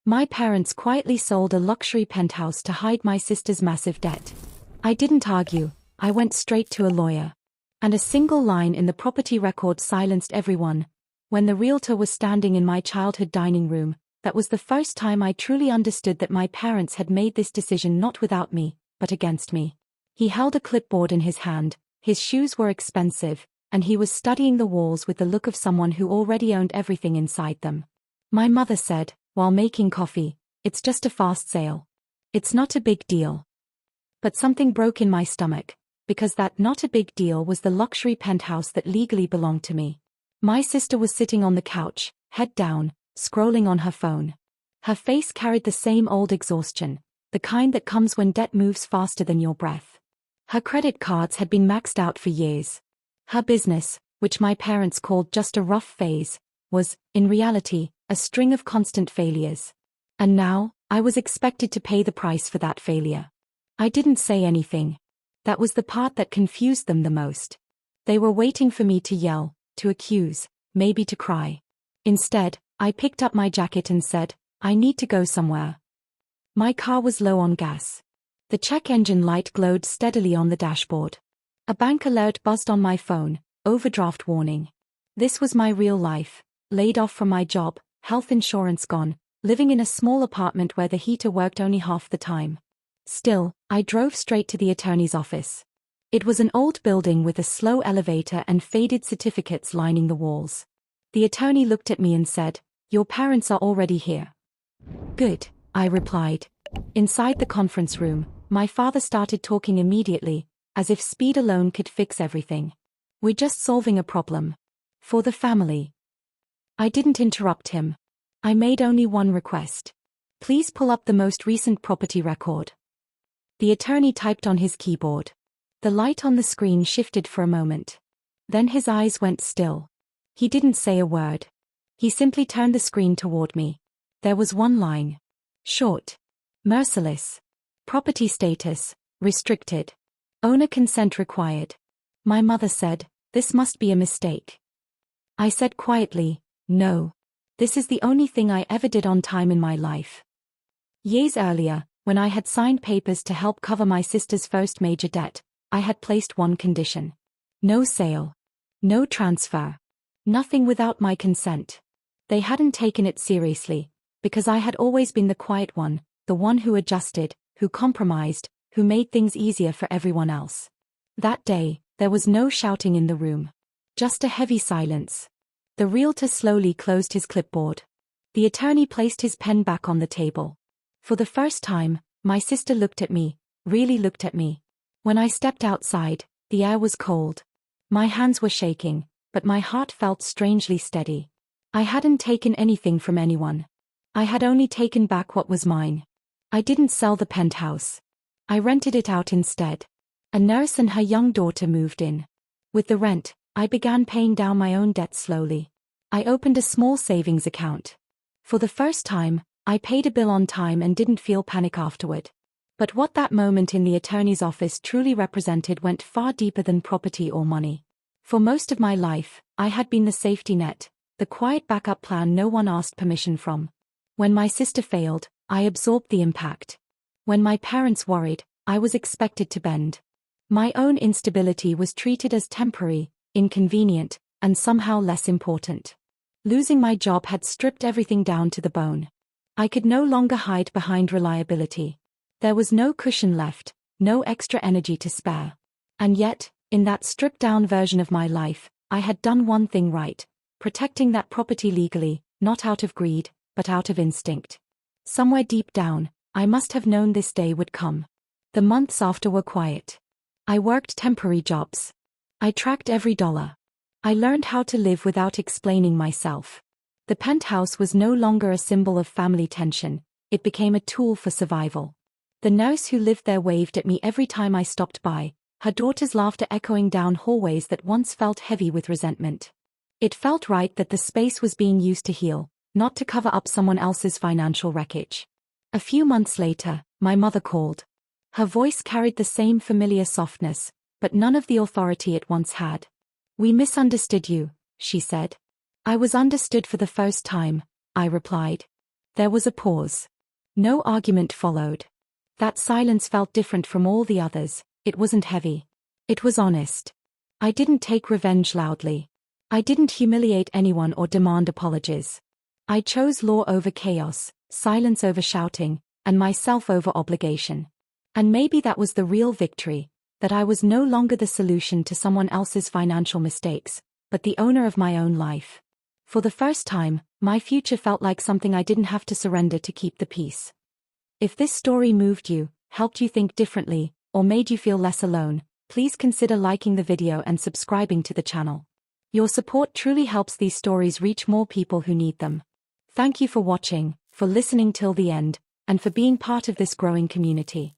My parents quietly sold a luxury penthouse to hide my sister's massive debt. I didn't argue, I went straight to a lawyer. And a single line in the property record silenced everyone. When the realtor was standing in my childhood dining room, that was the first time I truly understood that my parents had made this decision not without me, but against me. He held a clipboard in his hand, his shoes were expensive, and he was studying the walls with the look of someone who already owned everything inside them. My mother said, while making coffee, "It's just a fast sale. It's not a big deal." But something broke in my stomach, because that not a big deal was the luxury penthouse that legally belonged to me. My sister was sitting on the couch, head down, scrolling on her phone. Her face carried the same old exhaustion, the kind that comes when debt moves faster than your breath. Her credit cards had been maxed out for years. Her business, which my parents called just a rough phase, was, in reality, a string of constant failures. And now, I was expected to pay the price for that failure. I didn't say anything. That was the part that confused them the most. They were waiting for me to yell, to accuse, maybe to cry. Instead, I picked up my jacket and said, "I need to go somewhere." My car was low on gas. The check engine light glowed steadily on the dashboard. A bank alert buzzed on my phone, overdraft warning. This was my real life, laid off from my job, health insurance gone, living in a small apartment where the heater worked only half the time. Still, I drove straight to the attorney's office. It was an old building with a slow elevator and faded certificates lining the walls. The attorney looked at me and said, "Your parents are already here." "Good," I replied. Inside the conference room, my father started talking immediately, as if speed alone could fix everything. "We're just solving a problem. For the family." I didn't interrupt him. I made only one request. "Please pull up the most recent property record." The attorney typed on his keyboard. The light on the screen shifted for a moment. Then his eyes went still. He didn't say a word. He simply turned the screen toward me. There was one line. Short. Merciless. Property status, restricted. Owner consent required. My mother said, "This must be a mistake." I said quietly, "No. This is the only thing I ever did on time in my life." Years earlier, when I had signed papers to help cover my sister's first major debt, I had placed one condition. No sale. No transfer. Nothing without my consent. They hadn't taken it seriously, because I had always been the quiet one, the one who adjusted, who compromised, who made things easier for everyone else. That day, there was no shouting in the room. Just a heavy silence. The realtor slowly closed his clipboard. The attorney placed his pen back on the table. For the first time, my sister looked at me, really looked at me. When I stepped outside, the air was cold. My hands were shaking, but my heart felt strangely steady. I hadn't taken anything from anyone. I had only taken back what was mine. I didn't sell the penthouse. I rented it out instead. A nurse and her young daughter moved in. With the rent, I began paying down my own debt slowly. I opened a small savings account. For the first time, I paid a bill on time and didn't feel panic afterward. But what that moment in the attorney's office truly represented went far deeper than property or money. For most of my life, I had been the safety net, the quiet backup plan no one asked permission from. When my sister failed, I absorbed the impact. When my parents worried, I was expected to bend. My own instability was treated as temporary, inconvenient, and somehow less important. Losing my job had stripped everything down to the bone. I could no longer hide behind reliability. There was no cushion left, no extra energy to spare. And yet, in that stripped-down version of my life, I had done one thing right, protecting that property legally, not out of greed, but out of instinct. Somewhere deep down, I must have known this day would come. The months after were quiet. I worked temporary jobs. I tracked every dollar. I learned how to live without explaining myself. The penthouse was no longer a symbol of family tension, it became a tool for survival. The nurse who lived there waved at me every time I stopped by, her daughter's laughter echoing down hallways that once felt heavy with resentment. It felt right that the space was being used to heal, not to cover up someone else's financial wreckage. A few months later, my mother called. Her voice carried the same familiar softness, but none of the authority it once had. "We misunderstood you," she said. "I was understood for the first time," I replied. There was a pause. No argument followed. That silence felt different from all the others. It wasn't heavy. It was honest. I didn't take revenge loudly. I didn't humiliate anyone or demand apologies. I chose law over chaos, silence over shouting, and myself over obligation. And maybe that was the real victory, that I was no longer the solution to someone else's financial mistakes, but the owner of my own life. For the first time, my future felt like something I didn't have to surrender to keep the peace. If this story moved you, helped you think differently, or made you feel less alone, please consider liking the video and subscribing to the channel. Your support truly helps these stories reach more people who need them. Thank you for watching, for listening till the end, and for being part of this growing community.